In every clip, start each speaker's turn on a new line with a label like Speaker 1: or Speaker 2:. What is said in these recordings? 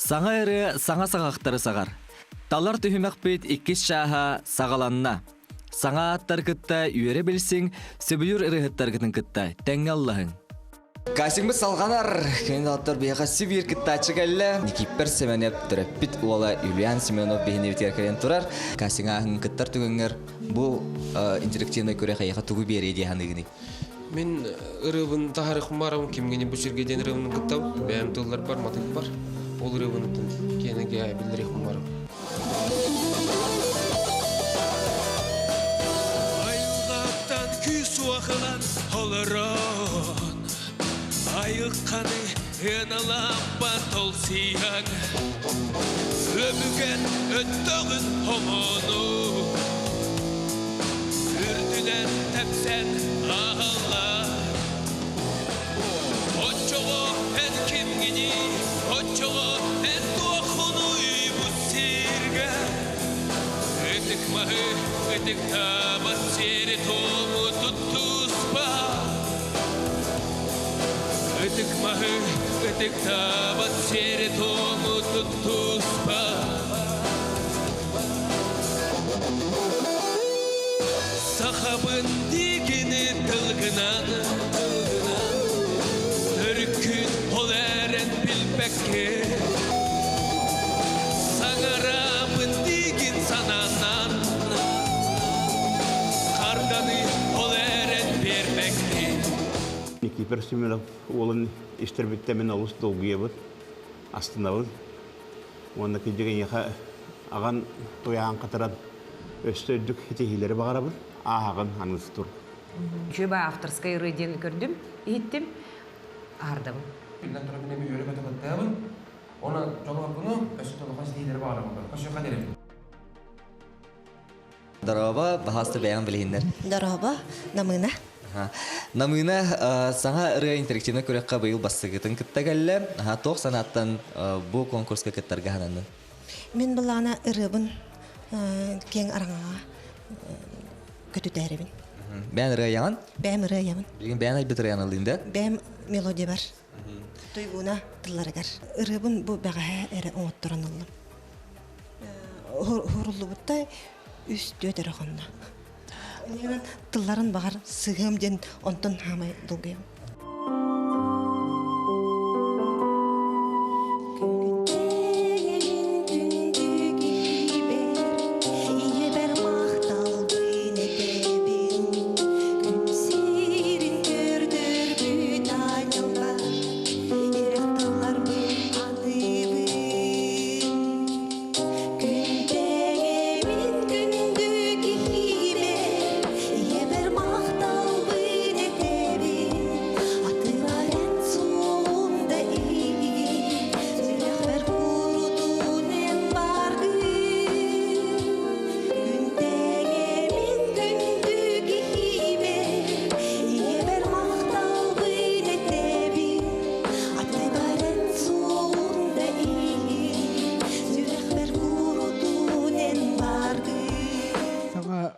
Speaker 1: Саңа әрі саңа сағақтары сағар. Талар түйімәк бейт иккес шаға сағаланна. Саңа аттар кітта үйері білсің, сөбілер ірігіттар кітін кітта. Тәңі Аллахың.
Speaker 2: Касыңбыз салғанар, көнді аттар бейға сүйбір кітта чығалла. Никиппер Семенеп түрәппіт ола Юлиан Семенов бейіне бетеркерен тұрар. Касыңа ағын кіттар түгіңер бұл интерактивный көре қайыға түгі береді ғанығыны.
Speaker 3: Мен ырыбын тахарықым барам, кемгені бұл жергеден ырыбының кіттау. Бәйім тұллар бар, матық бар. Ол ырыбының кенеге білдірекім барам.
Speaker 4: Айылғаттан күс уақылан олырын Айыққаны еналамба тол сиян Өбіген өттіғін homonu Үрділен тәпсән ағалла Отчоғы ән кемгені Отчоғы ән туақыны үйбі сирге Өтік мағы, өтік табат сері тому тұттуспа Өтік мағы, өтік табат сері тому тұттуспа Сақабын дегені тылғынан Түркін ол әрін білбәкке Саңарабын деген сананан Қарданы ол әрін бербәкке
Speaker 5: Никипер Семенов олын истербеттемен алыс долгия бұд, астына бұд. Онда кедеген еқа аған тояған қатаран өстөйдік хетехилері бағара бұд, ағын аңыз тұр.
Speaker 6: Жөба авторскай рыден көрдім, еттім, ардым.
Speaker 7: Билден тұрып неме өрі бәті қыттағын, оны жолға күні өсі толы қасы дейдері бағара бұд, қасы қадерем.
Speaker 2: Дараба бағасты бәйін білгендер.
Speaker 8: Дараба, намына.
Speaker 2: Намына саңа ыры интерактивны көрекқа бұйыл бассығытын кіттәгәлі, тоқ санаттан бұл конкурсқа кіттарға ғананды.
Speaker 8: Мен бұлағына ырыбын кен араңаға көтүтәрібін.
Speaker 2: Бәйін ыры яңан?
Speaker 8: Бәйім ыры ямын.
Speaker 2: Бәйін айбет ыры яңалыйында?
Speaker 8: Бәйім мелодия бар. Тойбуына тылларығар. Ырыбын бұл бәғаға әрі оңыттырын ұлым. Хорулы бұттай үсті өтері қонна. Мен тылларын бағар сығым ден онтын хамай долгайым.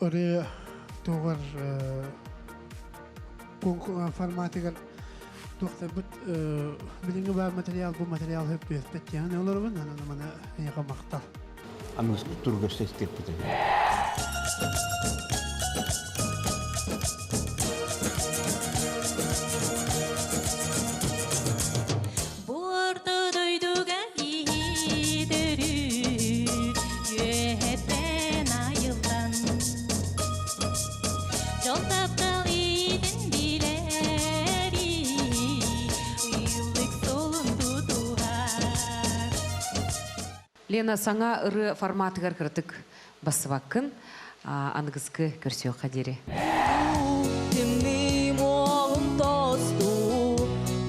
Speaker 9: Oraya doğar formatı doktor bilingi var materyal bu materyal hep bir yani olur mu? Hani bana yakamakta.
Speaker 5: Аңыз тұр gösterip bitir.
Speaker 6: Лена, саңа ыры форматығар кірдік басываққын, аңғызғы көрсеу қадері.
Speaker 10: Темним оғын тосту,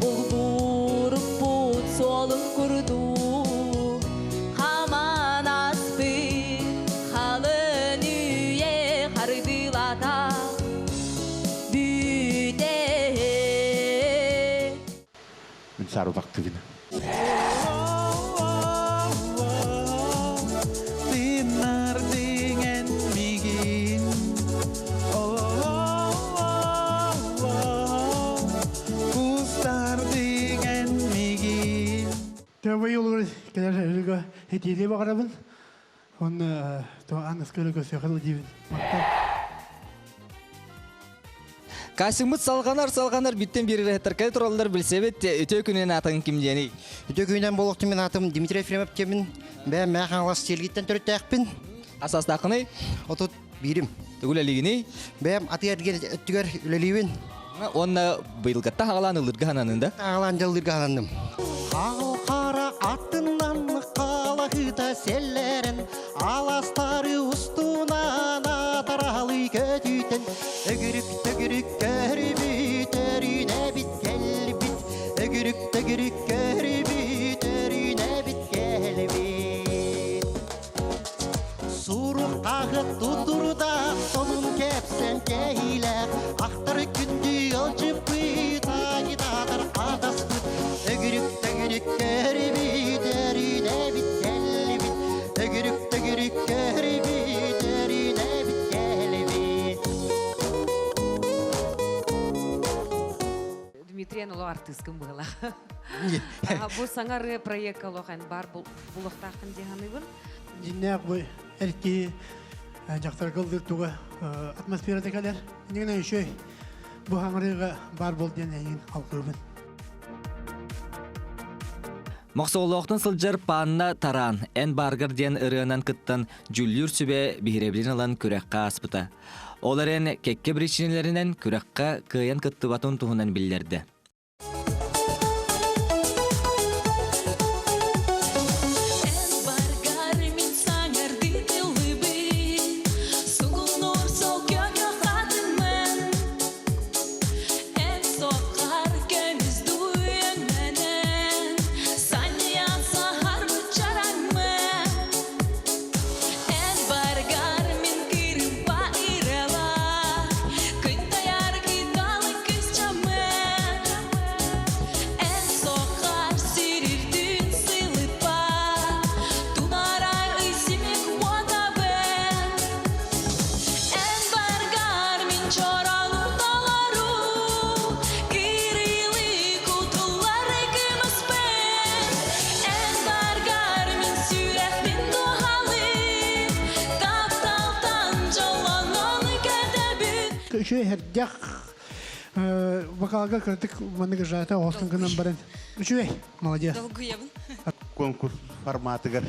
Speaker 10: бұлғырып бұд солық күрду. Қаман аспы, қалын үйе қардылата бүйде.
Speaker 5: Мен сары вақты гіне.
Speaker 9: Tövbe yolu gelir хетиеле бағарабын. Оны аңыз көлі көсе қылы дейбін. Мақтал.
Speaker 2: Касимыт салганар биттен бери рехтеркай тураллар билсебет өтө күнен атын ким дени.
Speaker 11: Өтө күнен болуқты мен атым Дмитрий Ефремов кемін. Бәм мәқанлас селгеттен түріттәқпін.
Speaker 2: Асастақыны?
Speaker 11: Отут бирим.
Speaker 2: Түгілелігіні?
Speaker 11: Бәм аты әргел өттігер үлелейбін.
Speaker 2: Онна бұйылғатта ағалан ұлырға хананында?
Speaker 11: Ағалан ұлырға хананым. Қара аттынан қалақыта селлерін, аластары ұстунан атаралы көтүйтін. Үгірік көрбіт, өріне бит келбіт. Үгірік көрбіт, өріне бит келбіт. Суруқ қағыт тұдырда, сонын кепсен кейлер. Ақтыр күнді олжып бұйт, агитатыр қадас бұд. Үгірік көрбіт, өріне бит келбіт. Үгірік көрбіт, өріне бит келбіт.
Speaker 6: Дмитриян олы артыскым бұғыла. Бұл саңары проект олуған бар бұлықтақын дегенігін?
Speaker 9: Жиннақ бұй әрке жақтар қылдыр туға атмосферада кәлер. Негіне үшөй бұл аңырыға бар бол ден әйін қалқырбын.
Speaker 1: Мақсолуқтың сылжар панна таран, ән барғыр ден ұрығынан күттін жүллюр сүбе бейребілін алан күрәққа аспыта. Олар ән кәкке бірішінелерінен күрәққа күйен күтті батын тұғынан білдерді.
Speaker 9: Үшөй әрдяқ вокалға кірдік мұнығы жайта оғыстың күнін барын. Үшөй, молодец.
Speaker 5: Конкурс форматыгар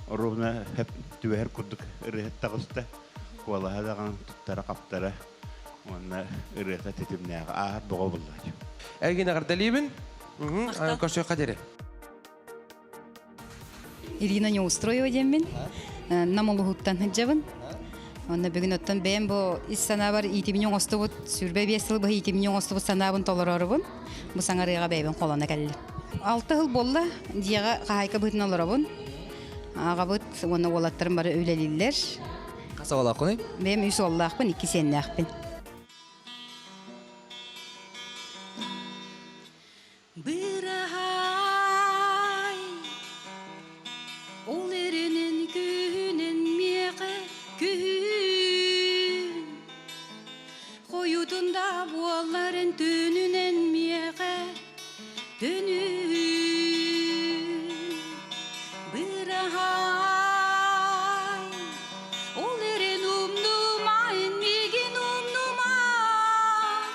Speaker 5: ровно хеп түвер күрдік ырыхет тағысты. Куалаға даған тұттары қаптары. Онна ырыхет тетімнәға ағар бұға бұллайды.
Speaker 7: Әлген ағырдалейбін. Көші қадері.
Speaker 12: Ирина Неустроева демін. Намолуғыттан хыджабын. Онна бүгін оттан бәйім бұл іс санабар 2000 остыбыт, сүрбе 5 сыл бұл 2000 остыбыт санабын толыр орыбын. Бұл саңарыға бәйбін қолана кәлі. 6 жыл болла, дияға қағайқа бұтын олыр обын. Аға бұт, оны олаттырын бары өлелілер.
Speaker 2: Қаса олақ қыны?
Speaker 12: Бәйім үс оллақпын, 2 сенне ақпын.
Speaker 13: Ол еренен күнен меқі күн Қойудында боларын түнінен меқі түнін Бірағай Ол ерен ұмнумайын меген ұмнумай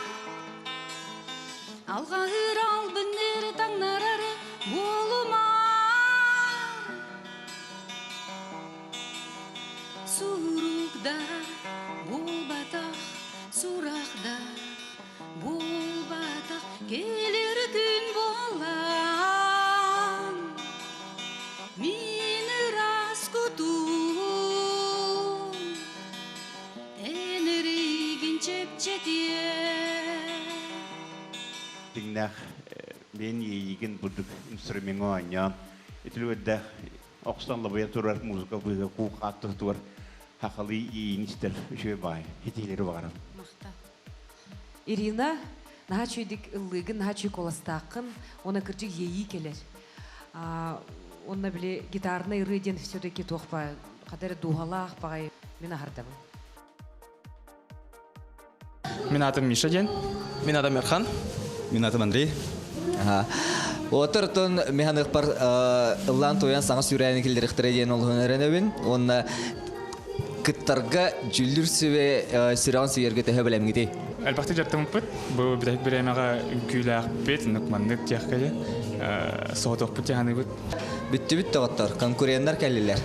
Speaker 13: Алға ұрал бұныр таңнарары болумай Сурукда болбатақ, сурақда болбатақ, келер күн болам. Мені рас күтум, әнірейген чеп-чете.
Speaker 5: Тигнах мен ейген бұдық инструменті ойнан. Етілі Оқстанла бұя тұрар музыка бұйға қуық атты туар. Хақалы иіністер үші бай, хетейлері бағарам.
Speaker 6: Ирина, наға чөйдік ұлығын, наға чөй коластақын, оны кірчік ейі келер. Онна біле гитарына ирыден все-таки тоқпа, қадары дуғалақ бағай, мен ағардамын.
Speaker 14: Мен атым Миша ден.
Speaker 15: Мен атым Ерхан.
Speaker 14: Мен атым Андрей.
Speaker 2: Отыртын механик бар ыллан тоян саңа сүрәйін келдіріқтірі дейін олғын өренөбін. Онна кыттарға жүлдір сөбе сүрәуін сүйерге тәхі білемгеді.
Speaker 14: Әлбәтте жаттым бұд. Бұл бір әмеға күйләқ бет, нүкманды тияққалы. Соғытық бұд яғаны бұд.
Speaker 2: Бүтті оттар, конкуренттер кәлілер.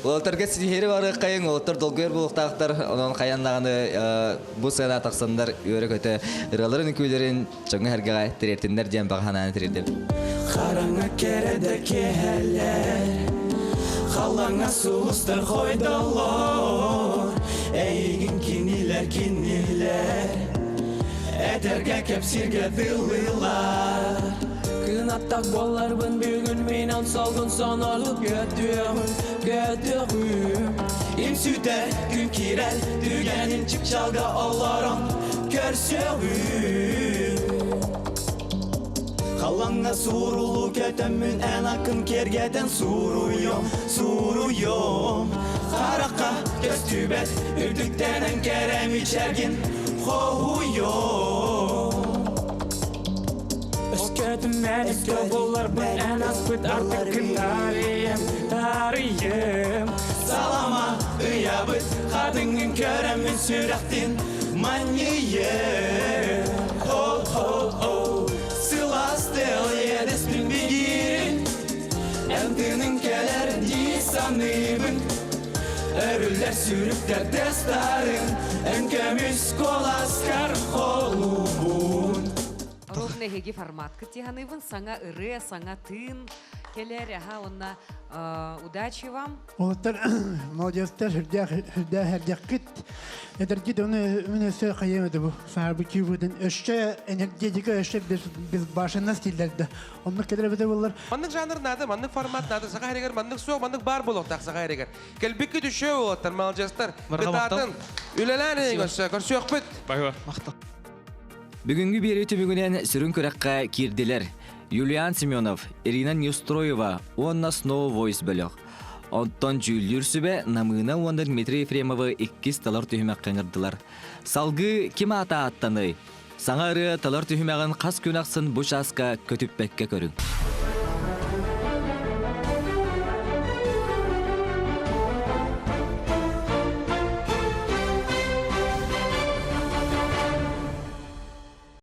Speaker 2: Олтарға сүйері бары қайын, олтар долгүйер болуқтақтар, оның қайандағаны бұл сығына тақсандар өрі көті ұраларын көйлерін жоңы әрге тірертіндер ден бағананы тірердім.
Speaker 15: Қараңа кереді кәлер, қалаңа суғыстар қойдалар, әйгін кинилер, әдерге кәпсерге дылылар. Күн аттақ боларбын бүгін менен салғын санарлық көтігім Им сүтер күн керел дүгенін чықчалға аларам көрсөғім Қалаңа сурулу көтімін ән ақын кергеден суруйом Қараққа көз түбет үрдіктенен керем içergin қоуйом Өскөтіммен өскө болар бұл ән аспыт артық күн тарыйым Салама ұябыт қадыңын көрімін сүрәқтен манийым Сыластыл едеспін бігерін Әмтінің кәлер дейсаныбын Өрілер сүріктер тестарын Әнкөміз коласкар қолуын
Speaker 6: Ровный хеги формат кытиганыбын, саңа ыры, саңа тын келер, онна удачи вам.
Speaker 9: Олаттар молодецтер хүрдә кит. Эдерги оны сө кайемеді бұл. Сарбы күйбудын өшче энергетика өшче біз башына стилдерді. Онны кедер беді болар.
Speaker 7: Манның жанр нады, манның формат нады, саға әрегер, манның соқ, манның бар болуқтақ саға әрегер. Келбекке düşö олаттар, молодецтер. Бітатын, үлеләні көрсөк бүт.
Speaker 14: Байға, мақтал.
Speaker 1: Бүгінгі береті бүгінен сүрін көрәққа кирділер. Юлиан Семенов, Ирина Неустроева, онна Snow Voice бөліқ. Онтон жүлдер сүбе намына онда Дмитрий Ефремовы 2 талар түйімек қаңырдылар. Салғы кем ата аттаны? Саңа ұры талар түйімеғін қас күн ақсын бұш асқа көтіп бәкке көрің.